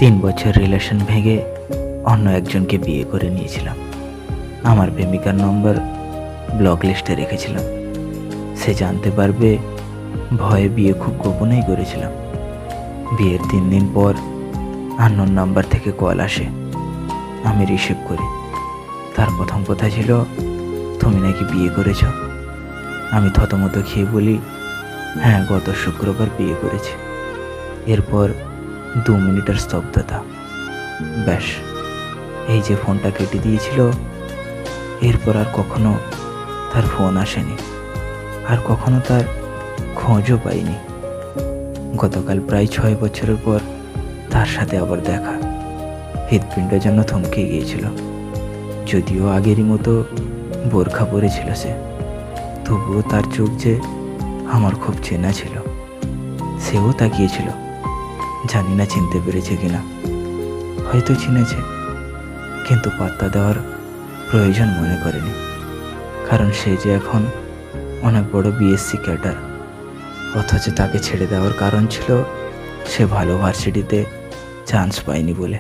3 বছর রিলেশন ভেঙে অন্য একজনকে বিয়ে করে নিয়েছিলাম। আমার প্রেমিকার নম্বর ব্লক লিস্টে রেখেছিলাম। সে জানতে পারবে ভয়ে বিয়ে খুব গোপনেই করেছিলাম। বিয়ের 3 দিন পর আননোন নাম্বার থেকে কল আসে। আমি রিসিভ করি। তার প্রথম কথা ছিল, তুমি নাকি বিয়ে করেছ। আমি থতমত খেয়ে বলি, হ্যাঁ, গত শুক্রবার বিয়ে করেছি। এরপর 2 মিনিটের স্তব্ধতা। ব্যাস, এই যে ফোনটা কেটে দিয়েছিল, এরপর আর কখনো তার ফোন আসেনি, আর কখনো তার খোঁজও পাইনি। গতকাল প্রায় 6 বছরের পর তার সাথে আবার দেখা। হৃৎপিণ্ড যেন থমকে গিয়েছিল। যদিও আগেরই মতো বোরখা পরেছিল সে, তবুও তার চোখ যে আমার খুব চেনা ছিল। সেও তাকিয়েছিল, জানি না চিনতে পেরেছে কিনা। হয়তো চিনেছে, কিন্তু পাত্তা দেওয়ার প্রয়োজন মনে করেনি। কারণ সে যে এখন অনেক বড় বিএসসি ক্যাডার। অথচ তাকে ছেড়ে দেওয়ার কারণ ছিল সে ভালো ভার্সিটিতে চান্স পায়নি বলে।